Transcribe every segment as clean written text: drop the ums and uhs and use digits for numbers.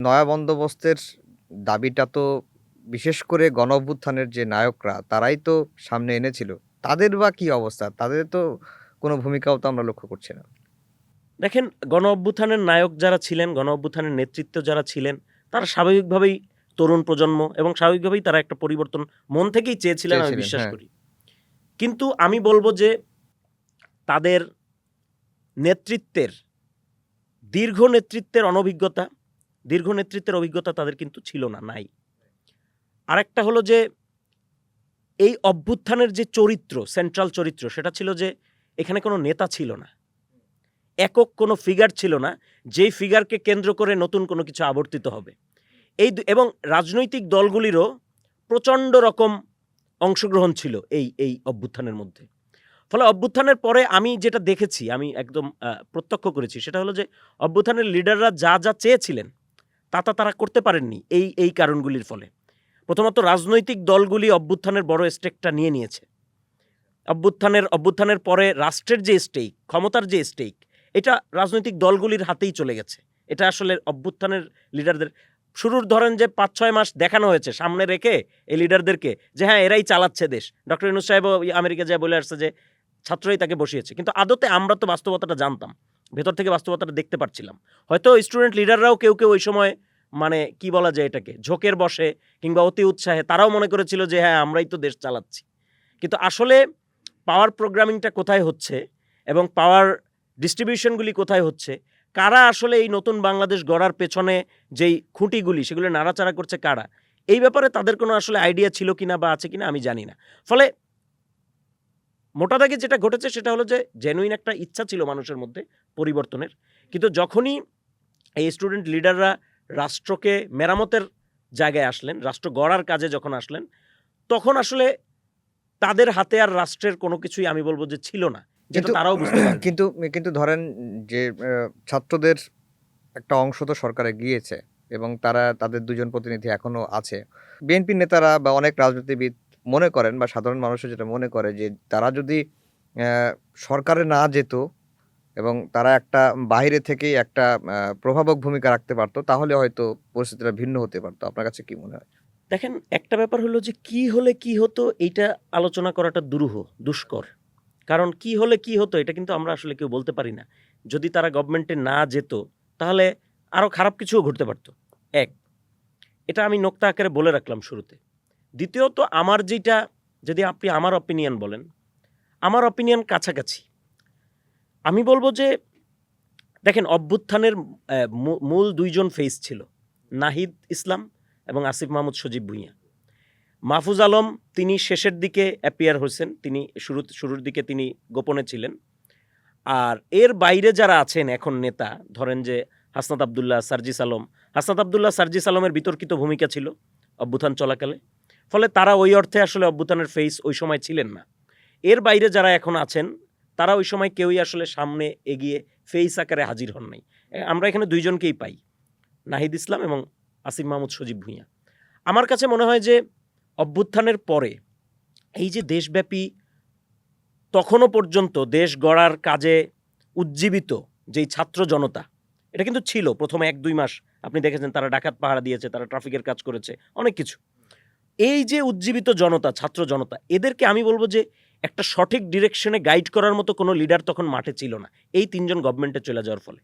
নয়া বন্দোবস্তের দাবিটা তো বিশেষ করে গণঅভ্যুত্থানের যে নায়করা তারাই তো সামনে এনেছিল। তাদের বা কি অবস্থা? তাদের তো কোনো ভূমিকাও তো আমরা লক্ষ্য করছি না। দেখেন, গণ অভ্যুত্থানের নায়ক যারা ছিলেন, গণ অভ্যুত্থানের নেতৃত্ব যারা ছিলেন, তারা স্বাভাবিকভাবেই তরুণ প্রজন্ম এবং স্বাভাবিকভাবেই তারা একটা পরিবর্তন মন থেকেই চেয়েছিলেন, আমি চেয়েছিলেন, বিশ্বাস হ্যাঁ। করি। কিন্তু আমি বলবো যে তাদের নেতৃত্বের দীর্ঘ নেতৃত্বের অভিজ্ঞতা তাদের কিন্তু ছিল না, নাই। আরেকটা হলো যে এই অভ্যুত্থানের যে চরিত্র, সেন্ট্রাল চরিত্র, সেটা ছিল যে এখানে কোনো নেতা ছিল না, একক কোনো ফিগার ছিল না, যেই ফিগারকে কেন্দ্র করে নতুন কোনো কিছু আবর্তিত হবে। এবং রাজনৈতিক দলগুলিরও প্রচণ্ড রকম অংশগ্রহণ ছিল এই অভ্যুত্থানের মধ্যে। ফলে অভ্যুত্থানের পরে আমি যেটা দেখেছি, আমি একদম প্রত্যক্ষ করেছি, সেটা হলো যে অভ্যুত্থানের লিডাররা যা যা চেয়েছিলেন তা তারা করতে পারেননি এই কারণগুলির ফলে। প্রথমত, রাজনৈতিক দলগুলি অভ্যুত্থানের বড় স্টেকটা নিয়ে নিয়েছে। অভ্যুত্থানের পরে রাষ্ট্রের যে স্টেক, ক্ষমতার যে স্টেক, এটা রাজনৈতিক দলগুলির হাতেই চলে গেছে। এটা আসলে অভ্যুত্থানের লিডারদের শুরুর ধরেন যে ৫-৬ মাস দেখানো হয়েছে সামনে রেখে এই লিডারদেরকে যে হ্যাঁ এরাই চালাচ্ছে দেশ। ডক্টর ইউনূস সাহেবও আমেরিকা যায় বলে আসছে যে ছাত্রই তাকে বসিয়েছে। কিন্তু আদতে আমরা তো বাস্তবতাটা জানতাম, ভেতর থেকে বাস্তবতাটা দেখতে পাচ্ছিলাম। হয়তো স্টুডেন্ট লিডাররাও কেউ ওই সময় মানে কি বলা যায় এটাকে, ঝোঁকের বসে কিংবা অতি উৎসাহে তারাও মনে করেছিল যে হ্যাঁ আমরাই তো দেশ চালাচ্ছি। কিন্তু আসলে পাওয়ার প্রোগ্রামিংটা কোথায় হচ্ছে এবং পাওয়ার ডিস্ট্রিবিউশনগুলি কোথায় হচ্ছে, কারা আসলে এই নতুন বাংলাদেশ গড়ার পেছনে যেই খুঁটিগুলি সেগুলো নাড়াচাড়া করছে কারা, এই ব্যাপারে তাদের কোনো আসলে আইডিয়া ছিল কিনা বা আছে কিনা আমি জানি না। ফলে মোটা দাগে যেটা ঘটেছে সেটা হলো যে জেনুইন একটা ইচ্ছা ছিল মানুষের মধ্যে পরিবর্তনের। কিন্তু যখনই এই স্টুডেন্ট লিডাররা রাষ্ট্রকে মেরামতের জায়গায় আসলেন, রাষ্ট্র গড়ার কাজে যখন আসলেন, তখন আসলে তাদের হাতে আর রাষ্ট্রের কোনো কিছুই আমি বলব যে ছিল না, যেটা কিন্তু তারাও বুঝতে পারেননি। কিন্তু কিন্তু ধরেন যে ছাত্রদের একটা অংশ তো সরকারে গিয়েছে এবং তারা তাদের ২ জন প্রতিনিধি এখনো আছে। বিএনপির নেতারা বা অনেক রাজনীতিবিদ মনে করেন বা সাধারণ মানুষও যেটা মনে করে যে তারা যদি অ্যা সরকারে না যেত এবং তারা একটা বাইরে থেকেই একটা প্রভাবক ভূমিকা রাখতে পারত, তাহলে হয়তো পরিস্থিতিটা ভিন্ন হতে পারত। আপনার কাছে কি মনে হয়? দেখেন, একটা ব্যাপার হলো যে কি হলে কি হতো এইটা আলোচনা করাটা দুষ্কর। কারণ কি হলে কি হতো এটা কিন্তু আমরা আসলে কেউ বলতে পারি না। যদি তারা গভর্নমেন্টে না যেত তাহলে আরো খারাপ কিছুও ঘটতে পারত। এক, এটা আমি নোক্তা আকারে বলে রাখলাম শুরুতে। দ্বিতীয়ত, আমার যেটা, যদি আপনি আমার অপিনিয়ন বলেন, আমার অপিনিয়ন কাছাকাছি। আমি বলব যে দেখেন, অভ্যুত্থানের মূল ২ জন ফেস ছিল। নাহিদ ইসলাম এবং আসিফ মাহমুদ সজীব ভুঁইয়া। মাহফুজ আলম তিনি শেষের দিকে অ্যাপিয়ার হয়েছেন, তিনি শুরুর দিকে তিনি গোপনে ছিলেন। আর এর বাইরে যারা আছেন এখন নেতা, ধরেন যে হাসনাত আবদুল্লাহ, সার্জিস আলমের বিতর্কিত ভূমিকা ছিল অভ্যুত্থান চলাকালে। ফলে তারা ওই অর্থে আসলে অভ্যুত্থানের ফেস ওই সময় ছিলেন না। এর বাইরে যারা এখন আছেন তারা ওই সময় কেউই আসলে সামনে এগিয়ে ফেস আকারে হাজির হন নাই। আমরা এখানে ২ জনকেই পাই, নাহিদ ইসলাম এবং আসিফ মাহমুদ সজীব ভুঁইয়া। আমার কাছে মনে হয় যে অভ্যুত্থানের পরে এই যে দেশব্যাপী তখনও পর্যন্ত দেশ গড়ার কাজে উজ্জীবিত যেই ছাত্র জনতা, এটা কিন্তু ছিল প্রথমে ১-২ মাস। আপনি দেখেছেন তারা ডাকাত পাহারা দিয়েছে, তারা ট্রাফিকের কাজ করেছে, অনেক কিছু। এই যে উজ্জীবিত জনতা, ছাত্র জনতা, এদেরকে আমি বলব যে একটা সঠিক ডিরেকশনে গাইড করার মতো কোনো লিডার তখন মাঠে ছিল না এই ৩ জন গভর্নমেন্টে চলে যাওয়ার ফলে।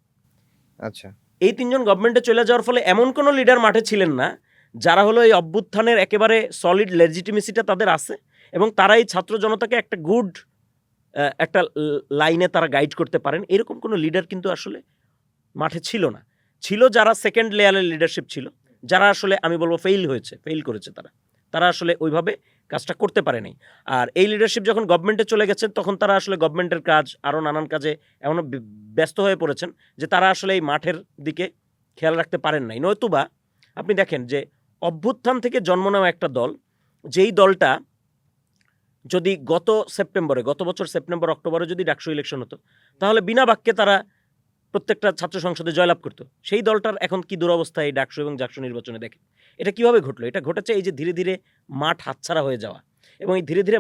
আচ্ছা। এই ৩ জন গভর্নমেন্টে চলে যাওয়ার ফলে এমন কোনো লিডার মাঠে ছিলেন না যারা হলো এই অভ্যুত্থানের একেবারে সলিড লেজিটিমেসিটা তাদের আছে এবং তারা এই ছাত্র জনতাকে একটা গুড একটা লাইনে তারা গাইড করতে পারেন, এরকম কোনো লিডার কিন্তু আসলে মাঠে ছিল না। ছিল যারা সেকেন্ড লেয়ারের লিডারশিপ ছিল, যারা আসলে আমি বলবো ফেইল করেছে তারা আসলে ওইভাবে কাজটা করতে পারে নাই। আর এই লিডারশিপ যখন গভর্নমেন্টে চলে গেছেন তখন তারা আসলে গভর্নমেন্টের কাজ আরও নানান কাজে এমন ব্যস্ত হয়ে পড়েছেন যে তারা আসলে এই মাঠের দিকে খেয়াল রাখতে পারেন নাই। নয়তুবা আপনি দেখেন যে অভ্যুত্থান থেকে জন্ম নেওয়া একটা দল, যেই দলটা যদি গত বছর সেপ্টেম্বর অক্টোবরে যদি ডাকসু ইলেকশন হতো তাহলে বিনা বাক্যে তারা প্রত্যেকটা ছাত্র সংসদে জয়লাভ করতো, সেই দলটার এখন কি দুরবস্থা এই ডাকসু এবং জাকসু নির্বাচনে দেখেন। এটা কিভাবে ঘটলো? এটা ঘটেছে এই যে ধীরে ধীরে মাঠ হাতছাড়া হয়ে যাওয়া, এবং এই ধীরে ধীরে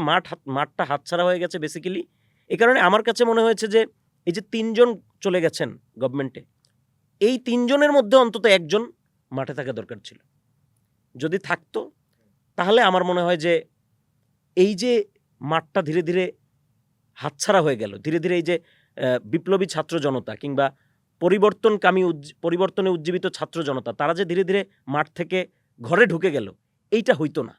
মাঠটা হাতছাড়া হয়ে গেছে বেসিক্যালি এই কারণে আমার কাছে মনে হয়েছে যে এই যে ৩ জন চলে গেছেন গভর্নমেন্টে, এই ৩ জনের মধ্যে অন্তত একজন মাঠে থাকা দরকার ছিল। যদি থাকতো তাহলে আমার মনে হয় যে এই যে মাঠটা ধীরে ধীরে হাতছাড়া হয়ে গেল, ধীরে ধীরে এই যে বিপ্লবী ছাত্র জনতা কিংবা পরিবর্তনে উজ্জীবিত ছাত্র জনতা, তারা যে ধীরে ধীরে মাঠ থেকে ঘরে ঢুকে গেল, এইটা হইতো না।